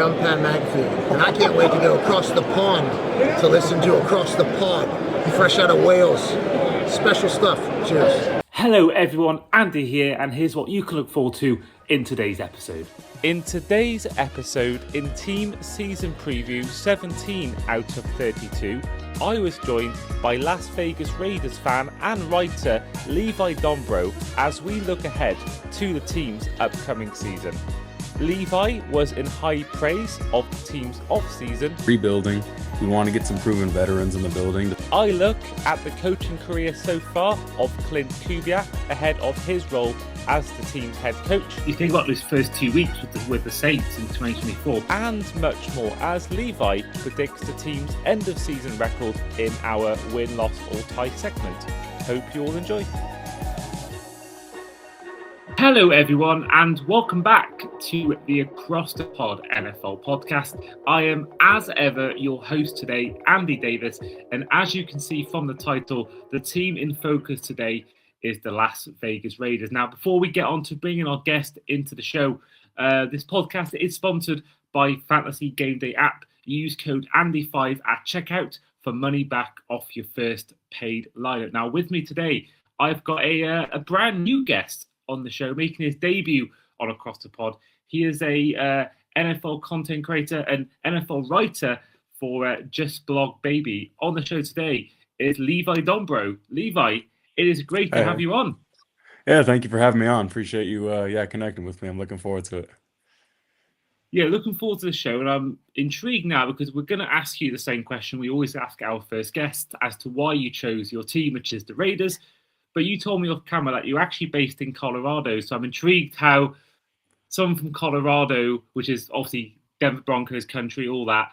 I'm Pat McAfee, and I can't wait to go across the pond to listen to Across the Pod, fresh out of Wales. Special stuff. Cheers. Hello everyone, Andy here, and here's what you can look forward to in today's episode. In today's episode, in Team Season Preview 17 out of 32, I was joined by Las Vegas Raiders fan and writer Levi Dombro as we look ahead to the team's upcoming season. Levi was in high praise of the team's off-season. Rebuilding. We want to get some proven veterans in the building. I look at the coaching career so far of Klint Kubiak ahead of his role as the team's head coach. You think about those first 2 weeks with the Saints in 2024. And much more as Levi predicts the team's end-of-season record in our win-loss or tie segment. Hope you all enjoy. Hello everyone and welcome back to the Across the Pod NFL podcast. I am as ever your host today, Andy Davis, and as you can see from the title, the team in focus today is the Las Vegas Raiders. Now, before we get on to bringing our guest into the show, this podcast is sponsored by Fantasy Game Day app. Use code Andy5 at checkout for money back off your first paid lineup. Now, with me today, I've got a brand new guest on the show, making his debut on Across the Pod. He is a NFL content creator and NFL writer for Just Blog Baby. On the show today is Levi Dombro. Levi, it is great to have you on. Yeah, thank you for having me on. Appreciate you connecting with me. I'm looking forward to it. Yeah, looking forward to the show, and I'm intrigued now because we're going to ask you the same question we always ask our first guest as to why you chose your team, which is the Raiders. But you told me off camera that you're actually based in Colorado. So I'm intrigued how someone from Colorado, which is obviously Denver Broncos country, all that,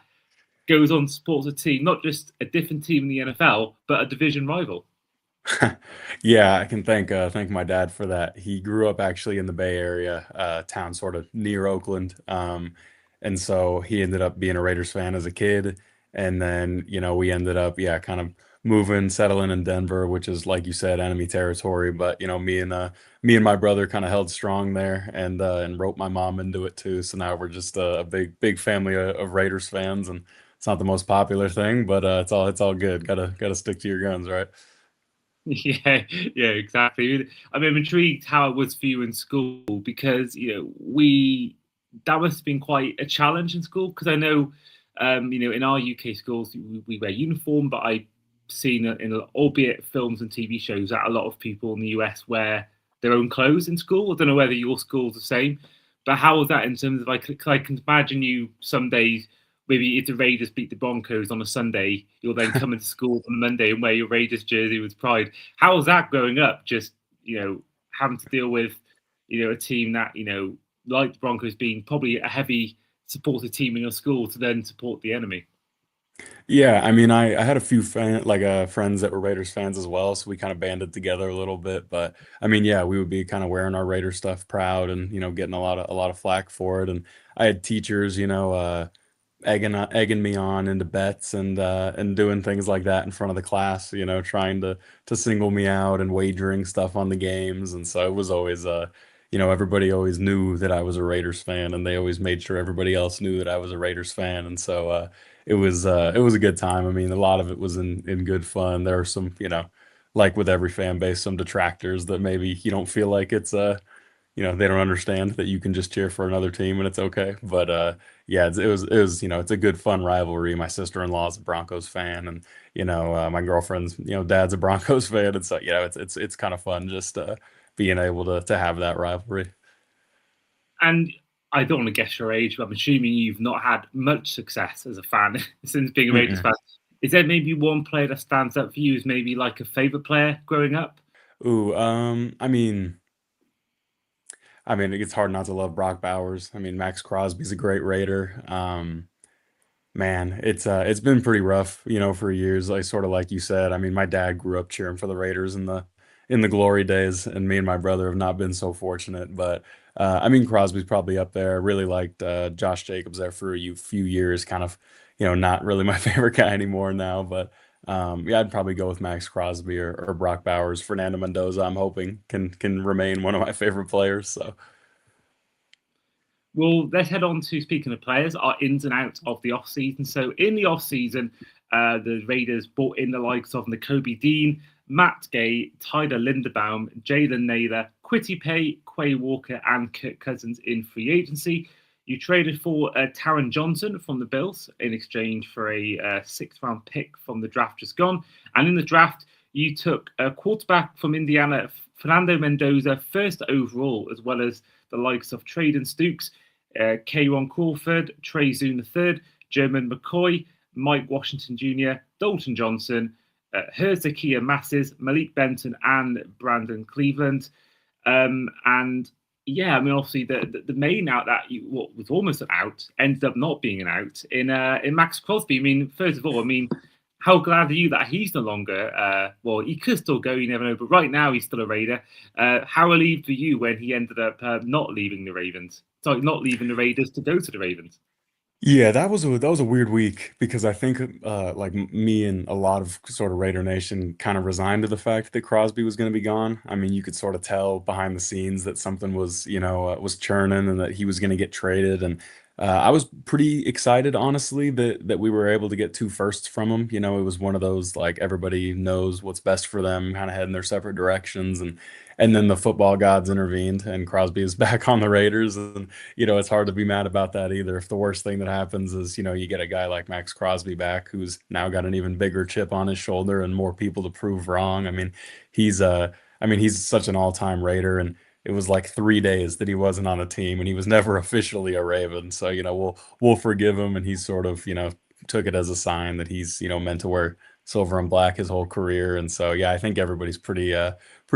goes on to support a team, not just a different team in the NFL, but a division rival. Yeah, I can thank my dad for that. He grew up actually in the Bay Area, town sort of near Oakland. And so he ended up being a Raiders fan as a kid. And then, we ended up, kind of settling in Denver, which is, like you said, enemy territory. But me and my brother kind of held strong there, and roped my mom into it too. So now we're just a big family of Raiders fans, and it's not the most popular thing, but it's all good. Gotta stick to your guns, right? Yeah, exactly. I'm intrigued how it was for you in school because that must have been quite a challenge in school, because I know in our UK schools we wear uniform, but I've seen in albeit films and TV shows that a lot of people in the US wear their own clothes in school. I don't know whether your school's the same, but how was that in terms of I can imagine you some days, maybe if the Raiders beat the Broncos on a Sunday, you'll then come into school on a Monday and wear your Raiders jersey with pride. How was that growing up? Just having to deal with a team that like the Broncos being probably a heavy supported team in your school to then support the enemy. Yeah, I had a few friends that were Raiders fans as well, so we kind of banded together a little bit. But we would be kind of wearing our Raiders stuff proud, and getting a lot of flack for it. And I had teachers, egging me on into bets and doing things like that in front of the class, trying to single me out and wagering stuff on the games. And so it was always everybody always knew that I was a Raiders fan, and they always made sure everybody else knew that I was a Raiders fan. And so it was a good time. A lot of it was in good fun. There are some, like with every fan base, some detractors that maybe you don't feel like it's they don't understand that you can just cheer for another team and it's okay. But it was it's a good fun rivalry. My sister-in-law is a Broncos fan, and my girlfriend's dad's a Broncos fan, and so it's kind of fun just being able to have that rivalry. And I don't want to guess your age, but I'm assuming you've not had much success as a fan since being a Raiders fan. Is there maybe one player that stands up for you as maybe like a favorite player growing up? Ooh, it's hard not to love Brock Bowers. Max Crosby's a great Raider. Man, it's been pretty rough, for years. Like sort of like you said. My dad grew up cheering for the Raiders in the glory days, and me and my brother have not been so fortunate. But Crosby's probably up there. I really liked Josh Jacobs there for a few years. Kind of, not really my favorite guy anymore now. But I'd probably go with Max Crosby or Brock Bowers. Fernando Mendoza, I'm hoping can remain one of my favorite players. So. Well, let's head on to, speaking of players, our ins and outs of the off-season. So in the off-season, the Raiders brought in the likes of Nakobe Dean, Matt Gay, Tyler Linderbaum, Jalen Naylor, Quitty Pay, Quay Walker, and Kirk Cousins in free agency. You traded for Taron Johnson from the Bills in exchange for a sixth-round pick from the draft just gone. And in the draft, you took a quarterback from Indiana, Fernando Mendoza, first overall, as well as the likes of Traden Stukes, Kayron Crawford, Trey Zoon III, German McCoy, Mike Washington Jr., Dalton Johnson, Hezekiah Masses, Malik Benton, and Brandon Cleveland. And yeah, I mean, obviously the main out that what was almost an out ended up not being an out in Max Crosby. I mean, first of all, I mean, how glad are you that he's no longer? Well, he could still go, you never know. But right now, he's still a Raider. How relieved were you when he ended up not leaving the Ravens? Sorry, not leaving the Raiders to go to the Ravens. Yeah, that was a weird week because I think like me and a lot of sort of Raider Nation kind of resigned to the fact that Crosby was going to be gone. I mean, you could sort of tell behind the scenes that something was, was churning and that he was going to get traded. And I was pretty excited, honestly, that we were able to get two firsts from him. It was one of those like everybody knows what's best for them, kind of heading their separate directions, and then the football gods intervened, and Crosby is back on the Raiders, and it's hard to be mad about that either. If the worst thing that happens is, you get a guy like Max Crosby back who's now got an even bigger chip on his shoulder and more people to prove wrong. He's he's such an all-time Raider, and it was like 3 days that he wasn't on a team, and he was never officially a Raven. So, we'll forgive him, and he's sort of, took it as a sign that he's, meant to wear silver and black his whole career. And so, yeah, I think everybody's pretty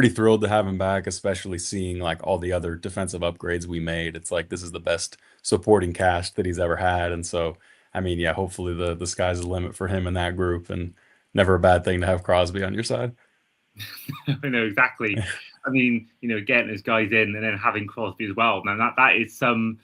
thrilled to have him back, especially seeing like all the other defensive upgrades we made. It's like this is the best supporting cast that he's ever had. And so, yeah, hopefully the sky's the limit for him in that group, and never a bad thing to have Crosby on your side. I know exactly. I mean, getting those guys in and then having Crosby as well. Now that is some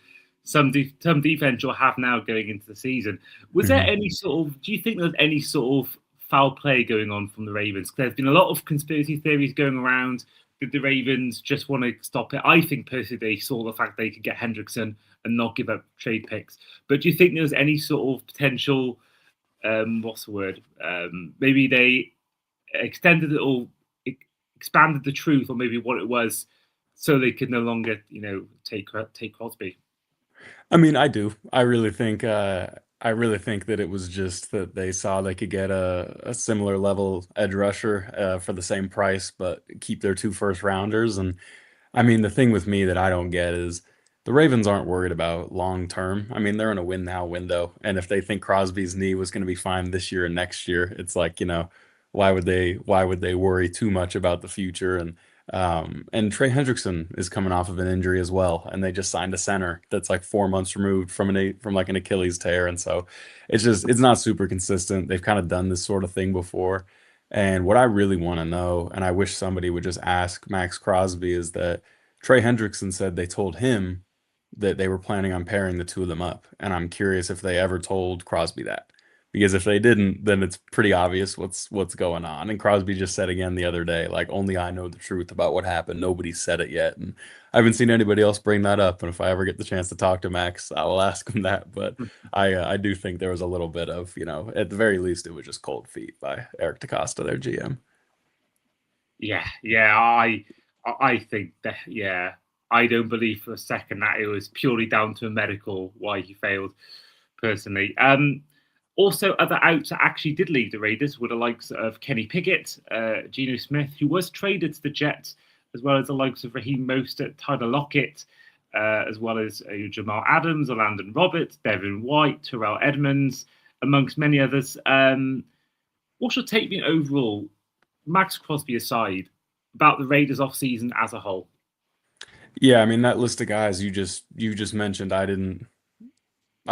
defense you'll have now going into the season. Was there any sort of? Do you think there's any sort of foul play going on from the Ravens? There's been a lot of conspiracy theories going around. Did the Ravens just want to stop it? I think personally they saw the fact they could get Hendrickson and not give up trade picks. But do you think there's any sort of potential? What's the word? Maybe they extended it or expanded the truth, or maybe what it was, so they could no longer, take Crosby. I do. I really think that it was just that they saw they could get a similar level edge rusher for the same price, but keep their two first rounders. And the thing with me that I don't get is the Ravens aren't worried about long term. They're in a win now window, and if they think Crosby's knee was going to be fine this year and next year, it's like, why would they worry too much about the future? And Trey Hendrickson is coming off of an injury as well, and they just signed a center that's like 4 months removed from like an Achilles tear, and so it's not super consistent. They've kind of done this sort of thing before, and what I really want to know, and I wish somebody would just ask Max Crosby, is that Trey Hendrickson said they told him that they were planning on pairing the two of them up, and I'm curious if they ever told Crosby that. Because if they didn't, then it's pretty obvious what's going on. And Crosby just said again the other day, like, only I know the truth about what happened. Nobody said it yet. And I haven't seen anybody else bring that up. And if I ever get the chance to talk to Max, I will ask him that. But I do think there was a little bit of, at the very least, it was just cold feet by Eric DaCosta, their GM. Yeah, I think that, yeah, I don't believe for a second that it was purely down to a medical why he failed, personally. Also, other outs that actually did leave the Raiders were the likes of Kenny Pickett, Geno Smith, who was traded to the Jets, as well as the likes of Raheem Mostert, Tyler Lockett, as well as Jamal Adams, Landon Roberts, Devin White, Terrell Edmonds, amongst many others. What's your take being overall, Max Crosby aside, about the Raiders offseason as a whole? Yeah, that list of guys you just mentioned, I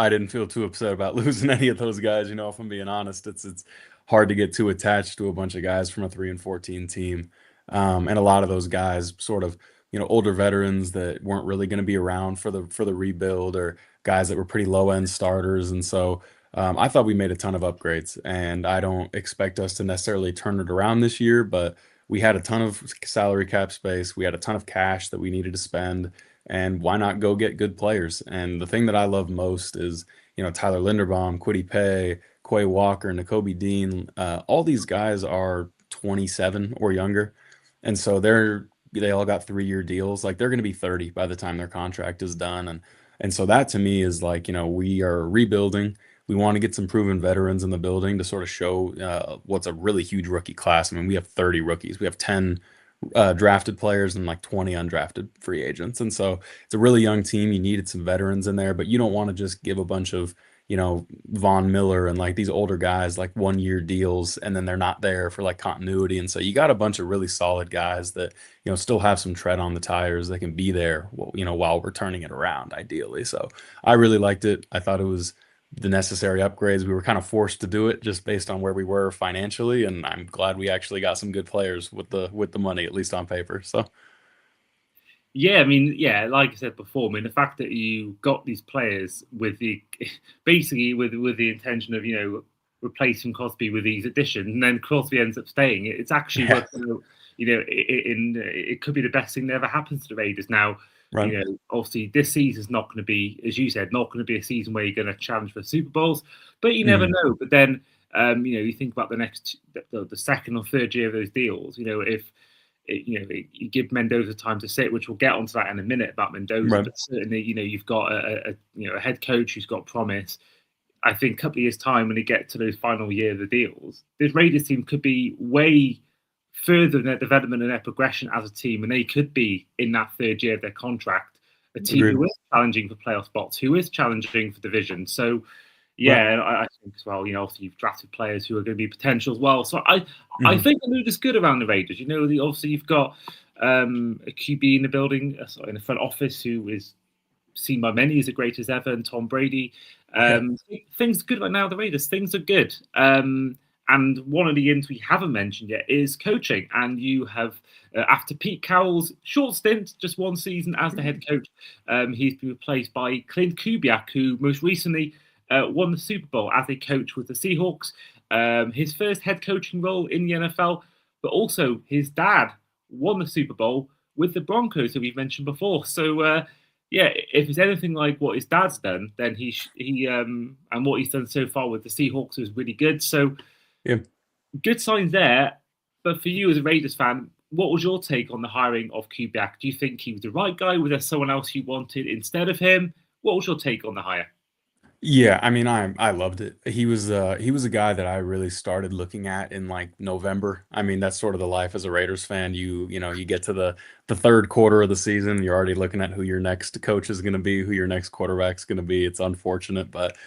didn't feel too upset about losing any of those guys. If I'm being honest, it's hard to get too attached to a bunch of guys from a 3-14 team. And a lot of those guys sort of, older veterans that weren't really going to be around for the rebuild, or guys that were pretty low end starters. And so I thought we made a ton of upgrades, and I don't expect us to necessarily turn it around this year, but we had a ton of salary cap space. We had a ton of cash that we needed to spend. and why not go get good players? And the thing that I love most is, Tyler Linderbaum, Kwity Paye, Quay Walker, Nakobe Dean. All these guys are 27 or younger, and so they all got 3-year deals. Like they're going to be 30 by the time their contract is done, and so that to me is like, we are rebuilding. We want to get some proven veterans in the building to sort of show what's a really huge rookie class. I mean, we have 30 rookies. We have 10 drafted players and like 20 undrafted free agents. And so it's a really young team. You needed some veterans in there, but you don't want to just give a bunch of, Von Miller and like these older guys like 1-year deals and then they're not there for like continuity. And so you got a bunch of really solid guys that, still have some tread on the tires. They can be there, while we're turning it around ideally. So I really liked it. I thought it was the necessary upgrades. We were kind of forced to do it just based on where we were financially, and I'm glad we actually got some good players with the money, at least on paper. So Yeah, I mean, yeah, like I said before, I mean, the fact that you got these players with the basically with the intention of replacing Crosby with these additions, and then Crosby ends up staying. It's actually yeah, worked out, it could be the best thing that ever happens to the Raiders. Now, right. Obviously this season's not going to be, as you said, not going to be a season where you're going to challenge for Super Bowls, but you never know. But then, you think about the second or third year of those deals. If you give Mendoza time to sit, which we'll get onto that in a minute about Mendoza, Right. but certainly, you've got a head coach who's got promise. I think a couple of years' time, when they get to those final year of the deals, this Raiders team could be way further in their development and their progression as a team, and they could be in that third year of their contract, a team Agreed. who is challenging for playoff spots, who is challenging for division. So, Right. yeah, I think as well, obviously you've drafted players who are going to be potential as well. So I Mhm. think the mood is good around the Raiders. Obviously you've got a QB in the building, in the front office, who is seen by many as the greatest ever, and Tom Brady. Yeah. Things are good right now. The Raiders, things are good. And one of the ins we haven't mentioned yet is coaching. And you have, after Pete Carroll's short stint, just one season as the head coach, he's been replaced by Klint Kubiak, who most recently won the Super Bowl as a coach with the Seahawks. His first head coaching role in the NFL, but also his dad won the Super Bowl with the Broncos, that we've mentioned before. So, yeah, if it's anything like what his dad's done, then he and what he's done so far with the Seahawks is really good. So Yeah. good signs there. But for you as a Raiders fan, what was your take on the hiring of Kubiak? Do you think he was the right guy? Was there someone else you wanted instead of him? What was your take on the hire? Yeah, I mean, I loved it. He was a guy that I really started looking at in like November. I mean, that's sort of the life as a Raiders fan. You get to the third quarter of the season, you're already looking at who your next coach is going to be, who your next quarterback's going to be. It's unfortunate, but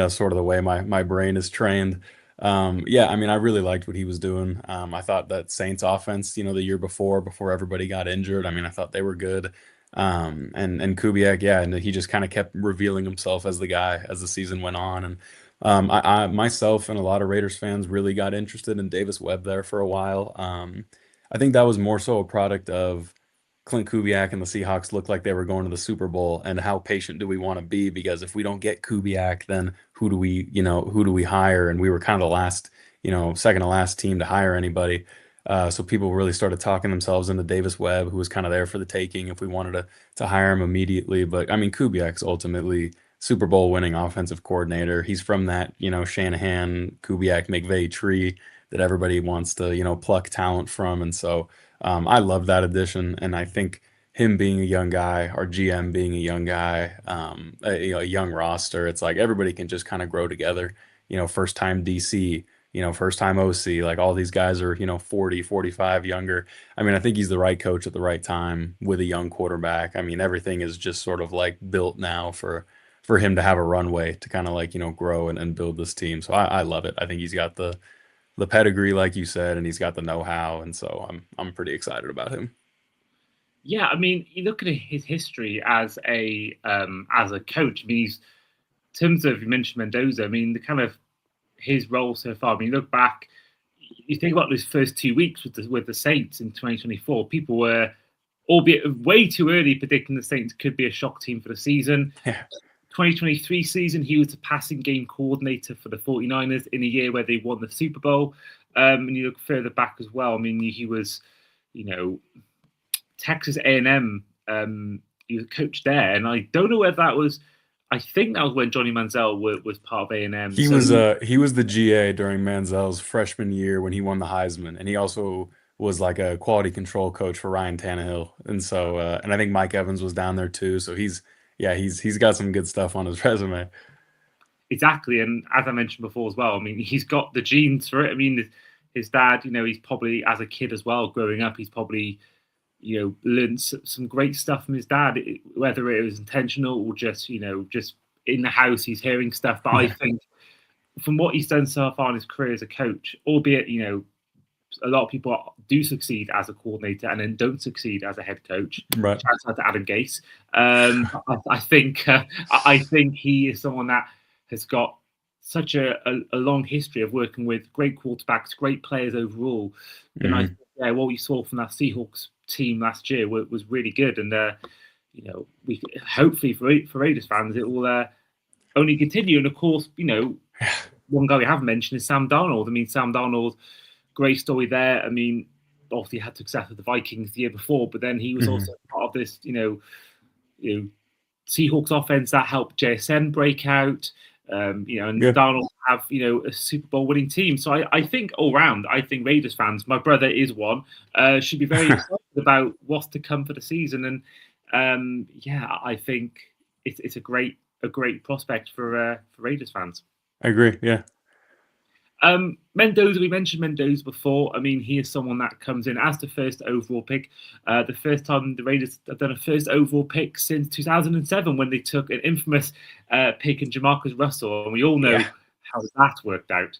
sort of the way my brain is trained. Yeah, I mean, I really liked what he was doing. I thought that Saints offense, the year before everybody got injured, I mean, I thought they were good. And Kubiak, yeah, and he just kind of kept revealing himself as the guy as the season went on. And I myself and a lot of Raiders fans really got interested in Davis Webb there for a while. I think that was more so a product of Klint Kubiak and the Seahawks looked like they were going to the Super Bowl, and how patient do we want to be? Because if we don't get Kubiak, then who do we hire? And we were kind of the last, second to last team to hire anybody. So people really started talking themselves into Davis Webb, who was kind of there for the taking if we wanted to hire him immediately. But I mean, Kubiak's ultimately Super Bowl winning offensive coordinator. He's from that, Shanahan, Kubiak, McVay tree that everybody wants to, pluck talent from. And so I love that addition. And I think him being a young guy, our GM being a young guy, a young roster, it's like everybody can just kind of grow together. First time DC, first time OC, like all these guys are, 40, 45 younger. I mean, I think he's the right coach at the right time with a young quarterback. I mean, everything is just sort of like built now for him to have a runway to kind of like, grow and build this team. So I love it. I think he's got the pedigree, like you said, and he's got the know-how. And so I'm pretty excited about him. Yeah, I mean, you look at his history as a coach. I mean, in terms of, you mentioned Mendoza. I mean, the kind of his role so far. I mean, look back, you think about those first 2 weeks with the Saints in 2024. People were, albeit way too early, predicting the Saints could be a shock team for the season. Yeah. 2023 season, he was the passing game coordinator for the 49ers in a year where they won the Super Bowl. And you look further back as well. I mean, he was, Texas A&M he was a coach there, and I don't know whether that was. I think that was when Johnny Manziel was part of A&M. He was the GA during Manziel's freshman year when he won the Heisman, and he also was like a quality control coach for Ryan Tannehill. And so and I think Mike Evans was down there too. So he's got some good stuff on his resume. Exactly, and as I mentioned before as well, I mean, he's got the genes for it. I mean, his dad, he's probably, as a kid as well, growing up, he's probably, learned some great stuff from his dad, whether it was intentional or just, just in the house, he's hearing stuff. But I think from what he's done so far in his career as a coach, albeit, a lot of people do succeed as a coordinator and then don't succeed as a head coach. Right. Shout out to Adam Gase. I think he is someone that has got such a long history of working with great quarterbacks, great players overall. And I think, what we saw from that Seahawks team last year was really good. And we hopefully for Raiders fans, it will only continue. And of course, one guy we haven't mentioned is Sam Darnold. I mean, Sam Darnold, great story there. I mean, obviously had success with the Vikings the year before, but then he was also part of this, Seahawks offense that helped JSN break out. And Darnold have a Super Bowl winning team. So I think all round, I think Raiders fans, my brother is one, should be very excited about what's to come for the season. And I think it's a great prospect for Raiders fans. I agree. Yeah. Mendoza, we mentioned Mendoza before. I mean, he is someone that comes in as the first overall pick. The first time the Raiders have done a first overall pick since 2007 when they took an infamous pick in Jamarcus Russell. And we all know how that worked out.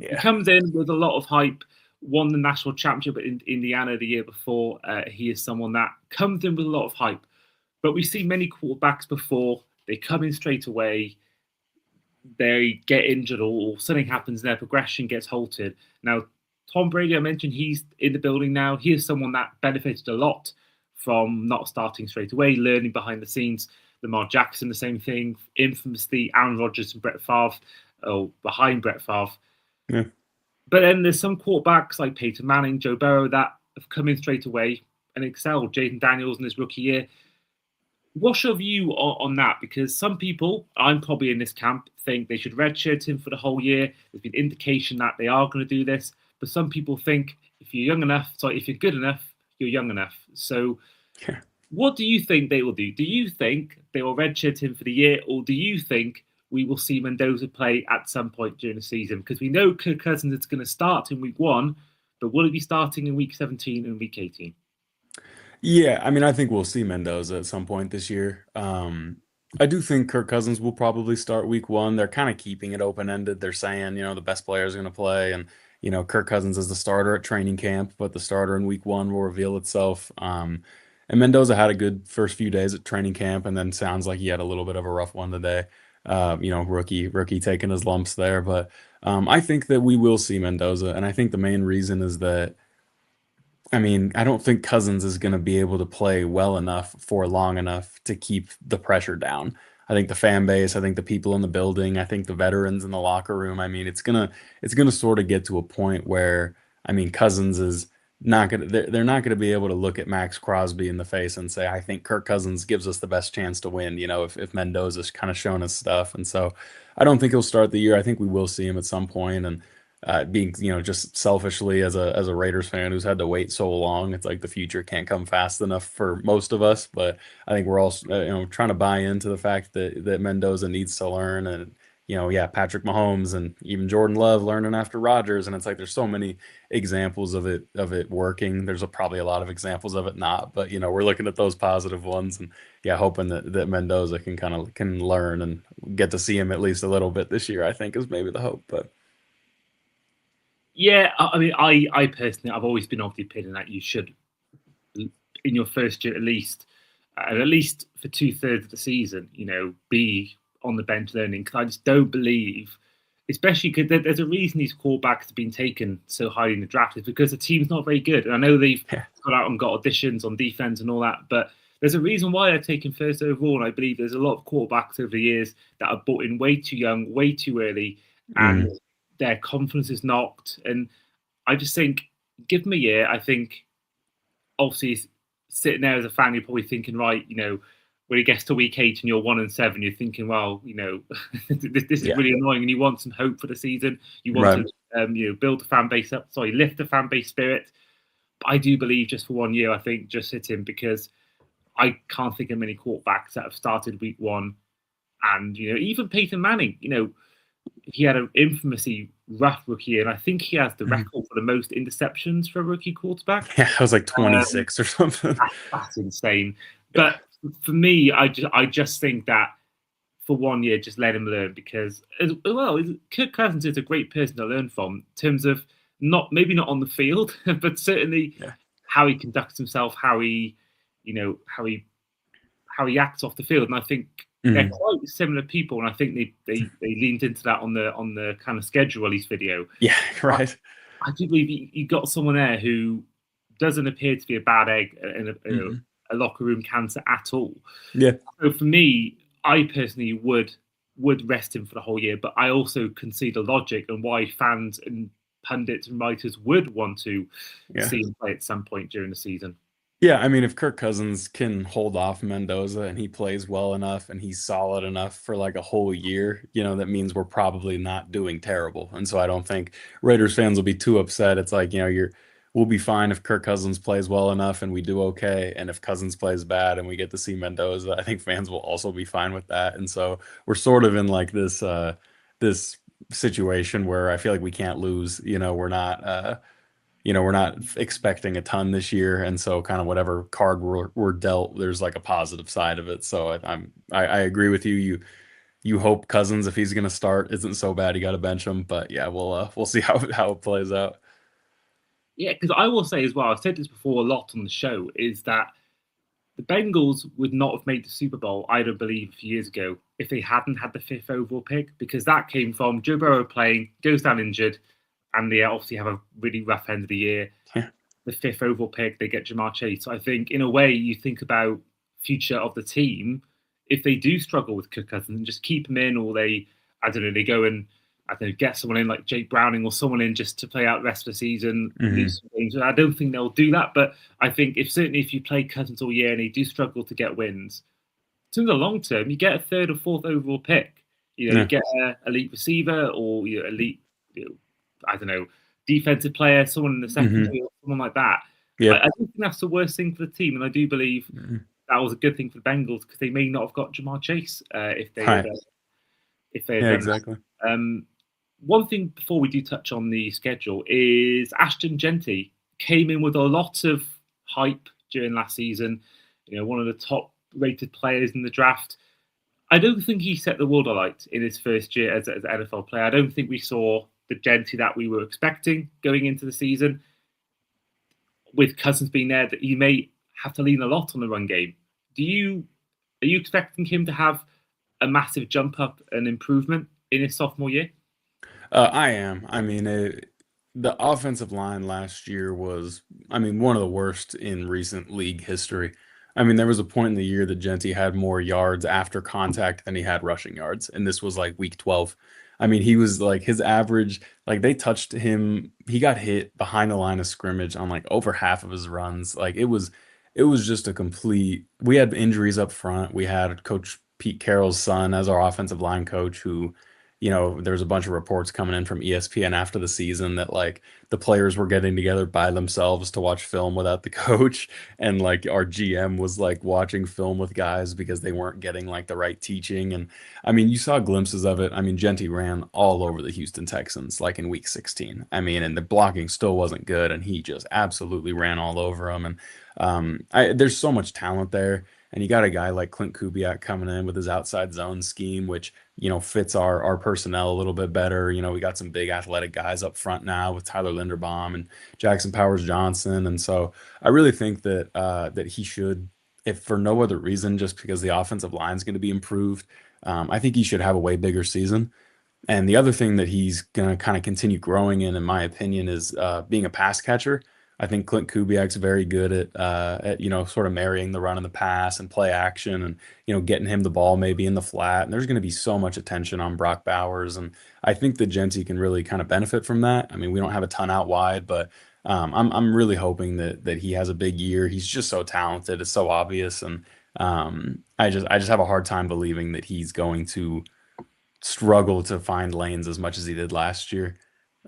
He comes in with a lot of hype, won the national championship in Indiana the year before. He is someone that comes in with a lot of hype. But we see many quarterbacks before. They come in straight away. They get injured or something happens, their progression gets halted. Now, Tom Brady, I mentioned he's in the building now. He is someone that benefited a lot from not starting straight away, learning behind the scenes. Lamar Jackson, the same thing. Infamously, Aaron Rodgers and Brett Favre, behind Brett Favre. Yeah. But then there's some quarterbacks like Peyton Manning, Joe Burrow that have come in straight away and excelled. Jaden Daniels in his rookie year. What's your view on that? Because some people, I'm probably in this camp, think they should redshirt him for the whole year. There's been indication that they are going to do this. But some people think if you're good enough, you're young enough. So what do you think they will do? Do you think they will redshirt him for the year? Or do you think we will see Mendoza play at some point during the season? Because we know Kirk Cousins is going to start in week 1, but will he be starting in week 17 and week 18? Yeah, I mean, I think we'll see Mendoza at some point this year. I do think Kirk Cousins will probably start week 1. They're kind of keeping it open-ended. They're saying, the best player is going to play, and, Kirk Cousins is the starter at training camp, but the starter in week 1 will reveal itself. And Mendoza had a good first few days at training camp, and then sounds like he had a little bit of a rough one today. Rookie taking his lumps there. But I think that we will see Mendoza, and I think the main reason is that, I mean, I don't think Cousins is going to be able to play well enough for long enough to keep the pressure down. I think the fan base, I think the people in the building, I think the veterans in the locker room, I mean, it's gonna sort of get to a point where, I mean, Cousins is not gonna, they're not gonna be able to look at Max Crosby in the face and say, I think Kirk Cousins gives us the best chance to win, if Mendoza's kind of shown us stuff. And so I don't think he'll start the year. I think we will see him at some point. And being, just selfishly as a Raiders fan who's had to wait so long, it's like the future can't come fast enough for most of us. But I think we're all, trying to buy into the fact that Mendoza needs to learn. And, Patrick Mahomes and even Jordan Love learning after Rodgers. And it's like there's so many examples of it working. There's probably a lot of examples of it not. But, we're looking at those positive ones and, hoping that Mendoza can learn and get to see him at least a little bit this year, I think is maybe the hope. But yeah, I mean, I personally, I've always been of the opinion that you should, in your first year at least for 2/3 of the season, be on the bench learning. Because I just don't believe, especially because there's a reason these quarterbacks have been taken so highly in the draft, is because the team's not very good. And I know they've gone out and got auditions on defense and all that, but there's a reason why they're taken first overall. And I believe there's a lot of quarterbacks over the years that are brought in way too young, way too early, and their confidence is knocked. And I just think, give them a year. I think, obviously, sitting there as a fan, you're probably thinking, right, when it gets to week 8 and you're 1-7, you're thinking, well, this is Yeah. really annoying, and you want some hope for the season. You want Right. to, build the fan base up. Sorry, lift the fan base spirit. But I do believe just for 1 year, I think just hit him, because I can't think of many quarterbacks that have started week 1, and even Peyton Manning. He had an infamously rough rookie year, and I think he has the record for the most interceptions for a rookie quarterback. Yeah, I was like 26 or something. That's insane. But for me, I just think that for 1 year, just let him learn, because Kirk Cousins is a great person to learn from in terms of maybe not on the field, but certainly how he conducts himself, how he acts off the field. And I think they're quite similar people, and I think they leaned into that on the kind of schedule release video. Yeah, right. I do believe you got someone there who doesn't appear to be a bad egg and a locker room cancer at all. Yeah. So for me, I personally would rest him for the whole year, but I also can see the logic and why fans and pundits and writers would want to see him play at some point during the season. Yeah, I mean, if Kirk Cousins can hold off Mendoza and he plays well enough and he's solid enough for like a whole year, that means we're probably not doing terrible. And so I don't think Raiders fans will be too upset. It's like, we'll be fine if Kirk Cousins plays well enough and we do okay. And if Cousins plays bad and we get to see Mendoza, I think fans will also be fine with that. And so we're sort of in like this situation where I feel like we can't lose. We're not expecting a ton this year, and so kind of whatever card we're dealt, there's like a positive side of it. So I agree with you. You hope Cousins, if he's going to start, isn't so bad you got to bench him. But yeah, we'll see how it plays out. Yeah, because I will say as well, I've said this before a lot on the show, is that the Bengals would not have made the Super Bowl, I don't believe, a few years ago if they hadn't had the 5th overall pick, because that came from Joe Burrow playing, goes down injured, and they obviously have a really rough end of the year. Yeah. The 5th overall pick, they get Jamar Chase. So I think, in a way, you think about future of the team. If they do struggle with Kirk Cousins, and just keep him in, or they go and get someone in like Jake Browning or someone in just to play out the rest of the season. Lose some games. I don't think they'll do that. But I think if you play Cousins all year and they do struggle to get wins, in the long term, you get a 3rd or 4th overall pick. You get an elite receiver or elite, defensive player, someone in the secondary, or someone like that. Yeah. I don't think that's the worst thing for the team, and I do believe that was a good thing for the Bengals, because they may not have got Jamar Chase if they had done exactly. that. One thing before we do touch on the schedule is Ashton Jeanty came in with a lot of hype during last season. One of the top-rated players in the draft. I don't think he set the world alight in his first year as an NFL player. I don't think we saw the Jeanty that we were expecting going into the season. With Cousins being there, that he may have to lean a lot on the run game. Are you expecting him to have a massive jump up and improvement in his sophomore year? I am. I mean, the offensive line last year was, one of the worst in recent league history. There was a point in the year that Jeanty had more yards after contact than he had rushing yards, and this was like week 12. He was like, his average, like they touched him, he got hit behind the line of scrimmage on like over half of his runs. Like it was just a complete, we had injuries up front. We had Coach Pete Carroll's son as our offensive line coach, who, there's a bunch of reports coming in from ESPN after the season that like the players were getting together by themselves to watch film without the coach. And like our GM was like watching film with guys because they weren't getting like the right teaching. And you saw glimpses of it. Jeanty ran all over the Houston Texans, like in week 16. And the blocking still wasn't good. And he just absolutely ran all over them. And there's so much talent there. And you got a guy like Klint Kubiak coming in with his outside zone scheme, which, fits our personnel a little bit better. We got some big athletic guys up front now with Tyler Linderbaum and Jackson Powers Johnson. And so I really think that he should, if for no other reason, just because the offensive line is going to be improved, I think he should have a way bigger season. And the other thing that he's going to kind of continue growing in my opinion, is being a pass catcher. I think Klint Kubiak's very good at sort of marrying the run and the pass and play action and, getting him the ball maybe in the flat. And there's going to be so much attention on Brock Bowers. And I think that Jeanty can really kind of benefit from that. We don't have a ton out wide, but I'm really hoping that he has a big year. He's just so talented. It's so obvious, and I just have a hard time believing that he's going to struggle to find lanes as much as he did last year.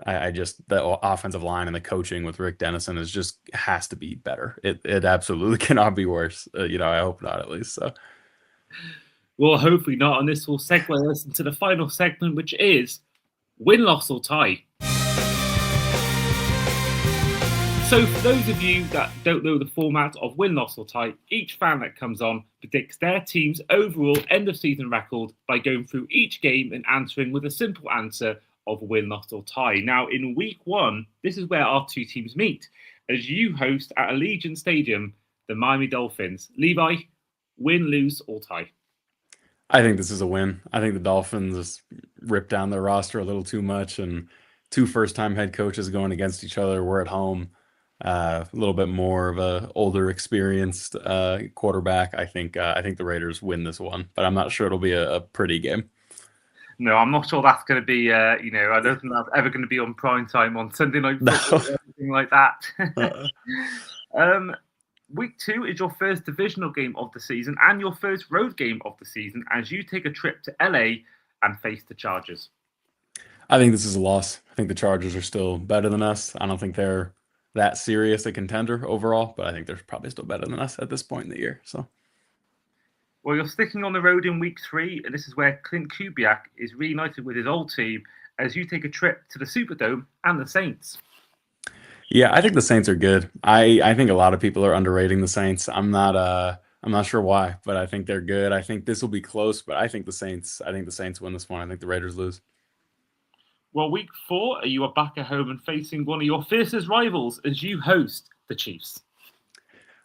I just the offensive line and the coaching with Rick Dennison is just has to be better. It absolutely cannot be worse. I hope not at least. So Well, hopefully not. And this will segue us into the final segment, which is win, loss, or tie. So for those of you that don't know the format of win, loss, or tie, each fan that comes on predicts their team's overall end of season record by going through each game and answering with a simple answer of win, loss, or tie. Now, in week 1, this is where our two teams meet, as you host at Allegiant Stadium the Miami Dolphins. Levi, win, lose, or tie? I think this is a win. I think the Dolphins just ripped down their roster a little too much, and two first-time head coaches going against each other. We're at home. A little bit more of a older, experienced quarterback. I think the Raiders win this one, but I'm not sure it'll be a pretty game. No, I'm not sure that's going to be. I don't think that's ever going to be on prime time on Sunday night football or anything like that. Week 2 is your first divisional game of the season and your first road game of the season as you take a trip to LA and face the Chargers. I think this is a loss. I think the Chargers are still better than us. I don't think they're that serious a contender overall, but I think they're probably still better than us at this point in the year. So, well, you're sticking on the road in week 3, and this is where Klint Kubiak is reunited with his old team as you take a trip to the Superdome and the Saints. Yeah, I think the Saints are good. I think a lot of people are underrating the Saints. I'm not sure why, but I think they're good. I think this will be close, but I think the Saints win this one. I think the Raiders lose. Well, week 4, you are back at home and facing one of your fiercest rivals as you host the Chiefs.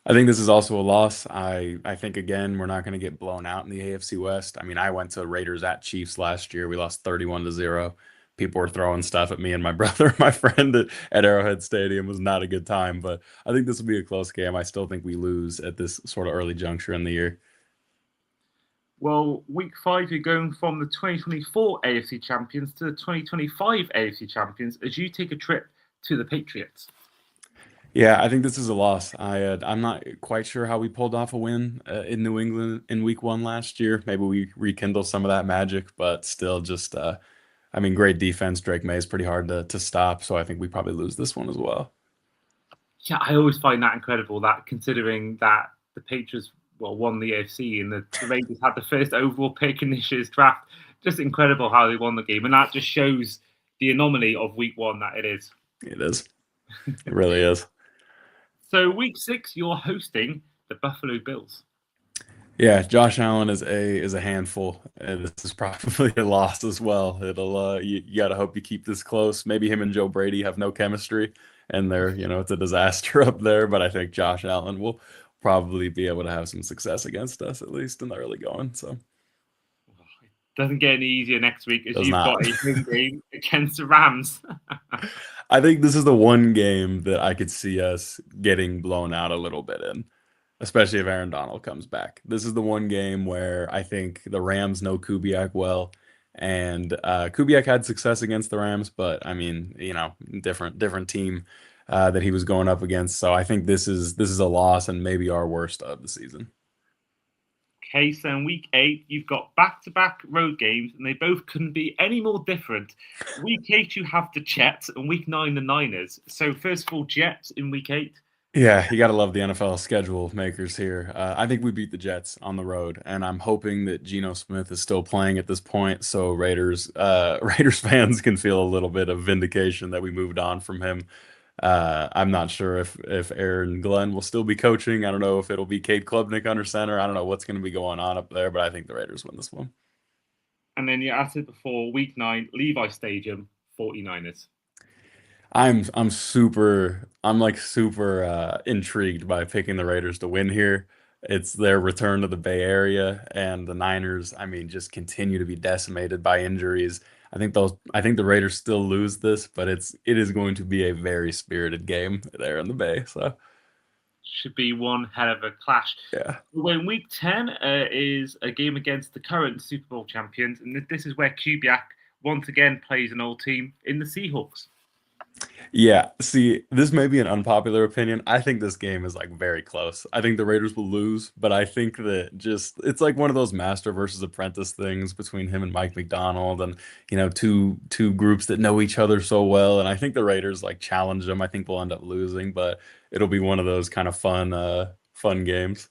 I think this is also a loss. I think, again, we're not going to get blown out in the AFC West. I mean, I went to Raiders at Chiefs last year. We lost 31-0. People were throwing stuff at me and my brother, my friend at Arrowhead Stadium. It was not a good time, but I think this will be a close game. I still think we lose at this sort of early juncture in the year. Well, week 5, you're going from the 2024 AFC champions to the 2025 AFC champions as you take a trip to the Patriots. Yeah, I think this is a loss. I'm not quite sure how we pulled off a win in New England in week 1 last year. Maybe we rekindle some of that magic, but still just, great defense. Drake May is pretty hard to stop, so I think we probably lose this one as well. Yeah, I always find that incredible, that considering that the Patriots won the AFC and the Raiders had the first overall pick in this year's draft. Just incredible how they won the game, and that just shows the anomaly of week 1 that it is. It is. It really is. So week 6, you're hosting the Buffalo Bills. Yeah, Josh Allen is a handful, and this is probably a loss as well. It'll you got to hope you keep this close. Maybe him and Joe Brady have no chemistry, and it's a disaster up there. But I think Josh Allen will probably be able to have some success against us, at least in the early going. So it doesn't get any easier next week as Does you've not. got a home game against the Rams. I think this is the one game that I could see us getting blown out a little bit in, especially if Aaron Donald comes back. This is the one game where I think the Rams know Kubiak well, and Kubiak had success against the Rams, but different team that he was going up against. So I think this is a loss and maybe our worst of the season. Okay, so in week 8, you've got back-to-back road games, and they both couldn't be any more different. Week 8, you have the Jets, and week 9, the Niners. So first of all, Jets in week 8. Yeah, you got to love the NFL schedule makers here. I think we beat the Jets on the road, and I'm hoping that Geno Smith is still playing at this point, so Raiders fans can feel a little bit of vindication that we moved on from him. I'm not sure if Aaron Glenn will still be coaching. I don't know if it'll be Cade Klubnik under center. I don't know what's going to be going on up there, but I think the Raiders win this one. And then you asked it before, week 9, Levi Stadium, 49ers. I'm super intrigued by picking the Raiders to win here. It's their return to the Bay Area, and the Niners, just continue to be decimated by injuries. I think the Raiders still lose this, but it is going to be a very spirited game there in the Bay. So should be one hell of a clash. Yeah. When week 10 is a game against the current Super Bowl champions, and this is where Kubiak once again plays an old team in the Seahawks. Yeah, see, this may be an unpopular opinion. I think this game is like very close. I think the Raiders will lose, but I think that just it's like one of those master versus apprentice things between him and Mike McDonald and two groups that know each other so well. And I think the Raiders like challenge them. I think we'll end up losing, but it'll be one of those kind of fun games.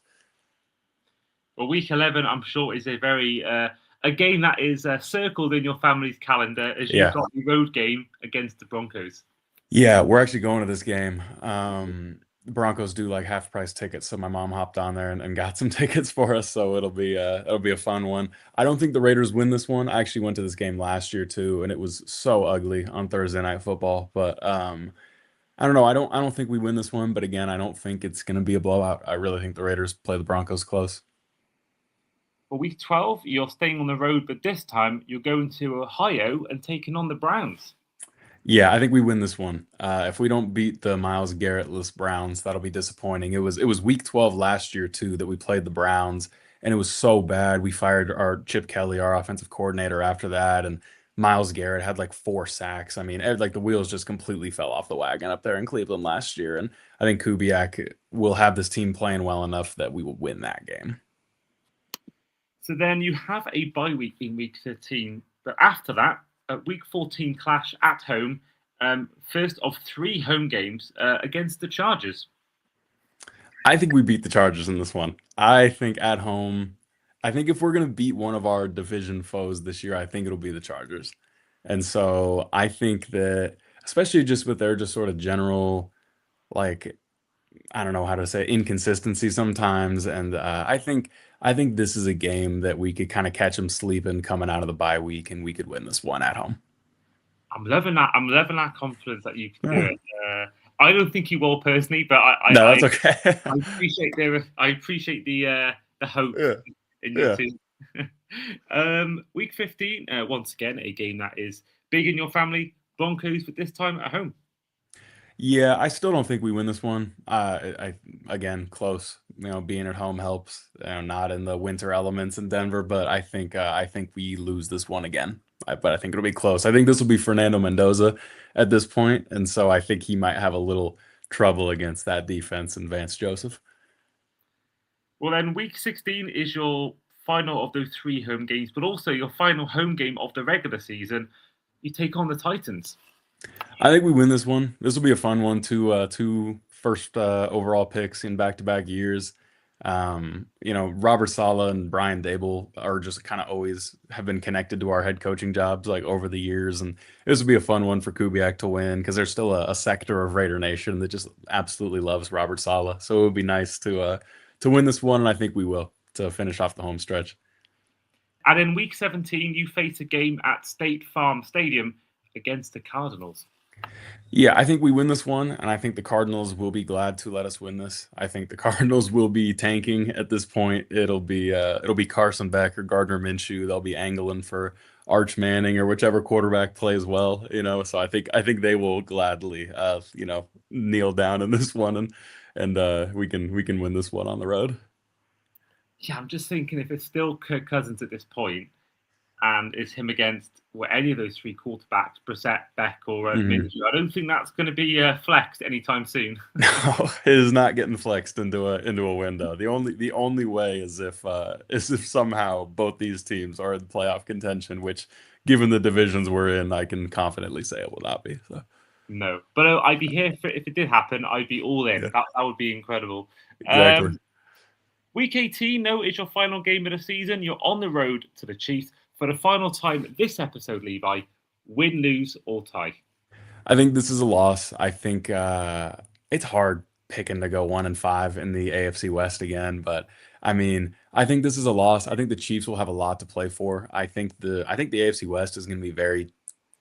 Well, week 11, I'm sure, is a game that is circled in your family's calendar as you've Yeah. got the road game against the Broncos. Yeah, we're actually going to this game. The Broncos do like half price tickets, so my mom hopped on there and got some tickets for us. So it'll be a fun one. I don't think the Raiders win this one. I actually went to this game last year too, and it was so ugly on Thursday Night Football. But I don't know. I don't think we win this one. But again, I don't think it's going to be a blowout. I really think the Raiders play the Broncos close. For week 12, you're staying on the road, but this time you're going to Ohio and taking on the Browns. Yeah, I think we win this one. If we don't beat the Myles Garrett-less Browns, that'll be disappointing. It was week 12 last year too that we played the Browns, and it was so bad. We fired our Chip Kelly, our offensive coordinator, after that, and Myles Garrett had like 4 sacks. I mean, like the wheels just completely fell off the wagon up there in Cleveland last year, and I think Kubiak will have this team playing well enough that we will win that game. So then you have a bye week in week 13, but after that, week 14 clash at home, first of 3 home games against the Chargers. I think we beat the Chargers in this one. I think at home, I think if we're going to beat one of our division foes this year, I think it'll be the Chargers. And so I think that, especially just with their just sort of general, like, I don't know how to say it, inconsistency sometimes. And I think this is a game that we could kind of catch them sleeping coming out of the bye week, and we could win this one at home. I'm loving that. I'm loving that confidence that you can do it. I don't think you will personally, but No, that's okay. I appreciate the hope Yeah, in your yeah. team. Week 15, once again, a game that is big in your family. Broncos, but this time at home. Yeah, I still don't think we win this one. Again, close. Being at home helps. Not in the winter elements in Denver, but I think we lose this one again. But I think it'll be close. I think this will be Fernando Mendoza at this point, and so I think he might have a little trouble against that defense and Vance Joseph. Well, then week 16 is your final of those 3 home games, but also your final home game of the regular season. You take on the Titans. I think we win this one. This will be a fun one. Two first overall picks in back-to-back years. Robert Saleh and Brian Dable are just kind of always have been connected to our head coaching jobs like over the years, and this will be a fun one for Kubiak to win because there's still a sector of Raider Nation that just absolutely loves Robert Saleh. So it would be nice to win this one, and I think we will to finish off the home stretch. And in week 17, you face a game at State Farm Stadium against the Cardinals. Yeah, I think we win this one, and I think the Cardinals will be glad to let us win this. I think the Cardinals will be tanking at this point. It'll be Carson Beck or Gardner Minshew. They'll be angling for Arch Manning or whichever quarterback plays well. So I think they will gladly kneel down in this one, and we can win this one on the road. Yeah, I'm just thinking if it's still Kirk Cousins at this point, and it's him against any of those 3 quarterbacks, Brissett, Beck, or Minshew. I don't think that's going to be flexed anytime soon. No, it is not getting flexed into a window. The only way is if somehow both these teams are in playoff contention, which, given the divisions we're in, I can confidently say it will not be. So. No, but I'd be here if it did happen. I'd be all in. Yeah. That would be incredible. Exactly. Week 18, though, is your final game of the season. You're on the road to the Chiefs. For the final time this episode, Levi, win, lose, or tie? I think this is a loss. I think it's hard picking to go 1-5 in the AFC West again, but I mean, I think this is a loss. I think the Chiefs will have a lot to play for. I think the AFC West is going to be very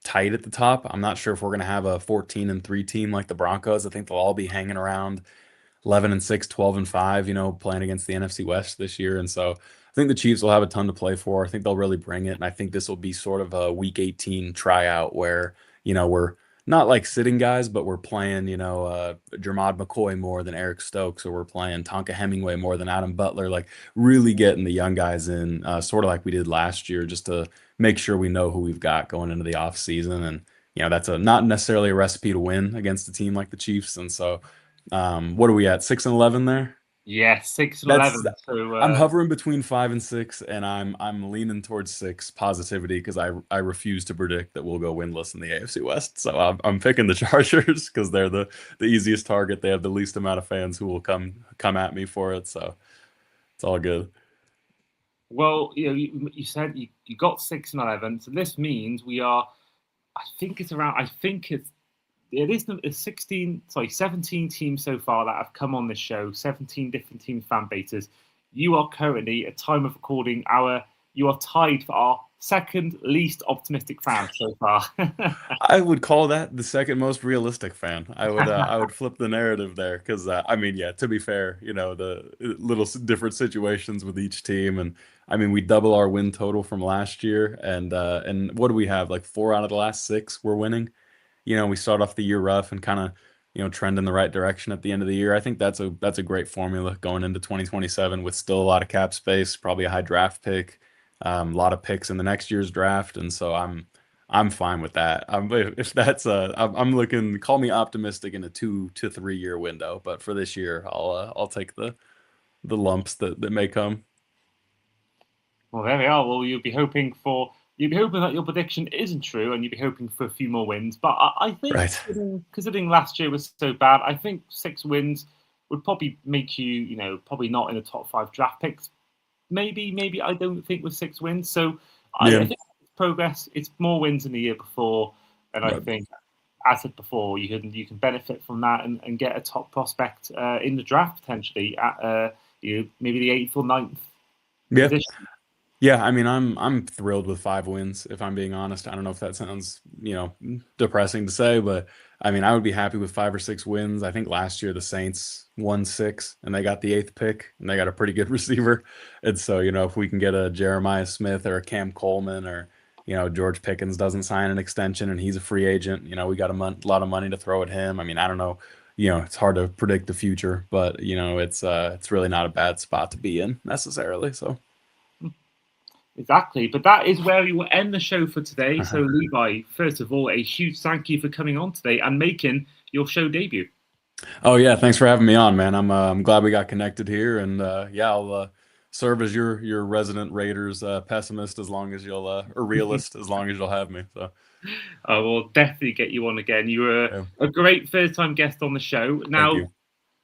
tight at the top. I'm not sure if we're going to have a 14-3 team like the Broncos. I think they'll all be hanging around 11-6, 12-5, playing against the NFC West this year, and so I think the Chiefs will have a ton to play for. I think they'll really bring it. And I think this will be sort of a week 18 tryout where, we're not like sitting guys, but we're playing, Jermod McCoy more than Eric Stokes, or we're playing Tonka Hemingway more than Adam Butler, like really getting the young guys in sort of like we did last year, just to make sure we know who we've got going into the off season. And that's not necessarily a recipe to win against a team like the Chiefs. And so, what are we at? 6-11 there? Yeah, 6 and That's 11. So I'm hovering between 5 and 6, and I'm leaning towards 6 positivity because I refuse to predict that we'll go winless in the AFC West. So I'm picking the Chargers because they're the easiest target. They have the least amount of fans who will come at me for it. So it's all good. well, you said you got 6 and 11. So this means we are. I think it's around. I think it's 16. Sorry, 17 teams so far that have come on this show. 17 different team fan bases. You are currently, at time of recording, you are tied for our second least optimistic fan so far. I would call that the second most realistic fan. I would flip the narrative there because I mean, yeah, to be fair, the little different situations with each team, and I mean, we double our win total from last year, and what do we have? Like 4 out of the last 6 we're winning. We start off the year rough and kind of trend in the right direction at the end of the year. I think that's a great formula going into 2027 with still a lot of cap space, probably a high draft pick, a lot of picks in the next year's draft, and so I'm fine with that. If that's I'm looking. Call me optimistic in a 2 to 3 year window, but for this year, I'll take the lumps that may come. Well, there we are. Well, you'd be hoping that your prediction isn't true, and you'd be hoping for a few more wins. But I think, Right. considering last year was so bad, I think 6 wins would probably make you, probably not in the top 5 draft picks. Maybe I don't think with 6 wins. So I Yeah. think it's progress. It's more wins than the year before, and I Right. think, as I said before, you can benefit from that and get a top prospect in the draft potentially at maybe the 8th or 9th Yeah. position. Yeah, I mean, I'm thrilled with 5 wins, if I'm being honest. I don't know if that sounds, depressing to say, but I mean, I would be happy with 5 or 6 wins. I think last year the Saints won 6 and they got the 8th pick and they got a pretty good receiver. And so, if we can get a Jeremiah Smith or a Cam Coleman or, George Pickens doesn't sign an extension and he's a free agent, we got a lot of money to throw at him. I mean, I don't know, it's hard to predict the future, but it's really not a bad spot to be in necessarily. So. Exactly, but that is where we will end the show for today. So, Levi, first of all, a huge thank you for coming on today and making your show debut. Oh yeah, thanks for having me on, man. I'm glad we got connected here, and yeah, I'll serve as your resident Raiders pessimist as long as you'll or realist as long as you'll have me. So I will definitely get you on again. You were a great first-time guest on the show. Now, thank you.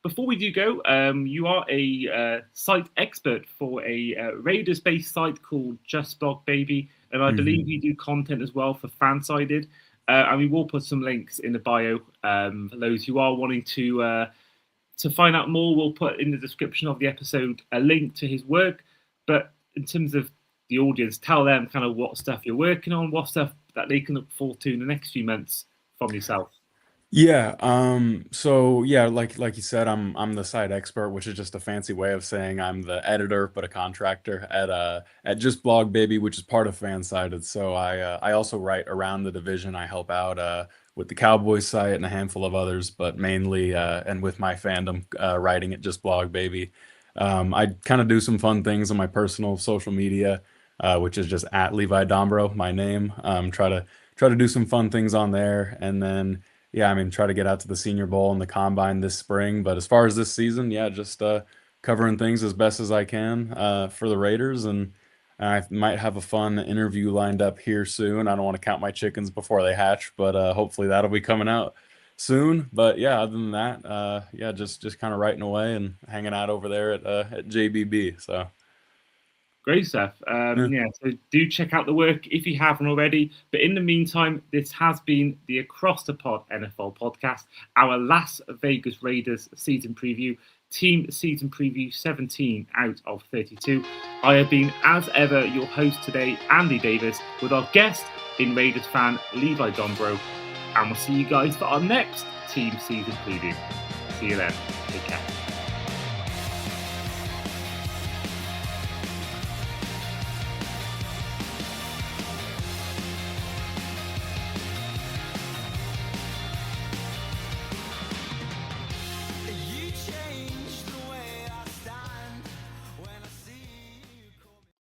before we do go, you are a site expert for a Raiders-based site called Just Blog Baby, and I believe you do content as well for Fansided. And we will put some links in the bio for those who are wanting to find out more. We'll put in the description of the episode a link to his work. But in terms of the audience, tell them kind of what stuff you're working on, what stuff that they can look forward to in the next few months from yourself. Yeah, so yeah, like you said, I'm the site expert, which is just a fancy way of saying I'm the editor, but a contractor at Just Blog Baby, which is part of Fansided. So I also write around the division. I help out with the Cowboys site and a handful of others, but mainly and with my fandom writing at Just Blog Baby. I kind of do some fun things on my personal social media, which is just at Levi Dombro, my name. Try to do some fun things on there, and then. Yeah, I mean, try to get out to the Senior Bowl and the Combine this spring. But as far as this season, yeah, just covering things as best as I can for the Raiders. And I might have a fun interview lined up here soon. I don't want to count my chickens before they hatch, but hopefully that'll be coming out soon. But yeah, other than that, yeah, just kind of writing away and hanging out over there at JBB. So. Great stuff. Yeah, so do check out the work if you haven't already. But in the meantime, this has been the Across the Pod NFL podcast, our Las Vegas Raiders season preview, team season preview 17 out of 32. I have been, as ever, your host today, Andy Davis, with our guest in Raiders fan, Levi Dombro. And we'll see you guys for our next team season preview. See you then. Take care.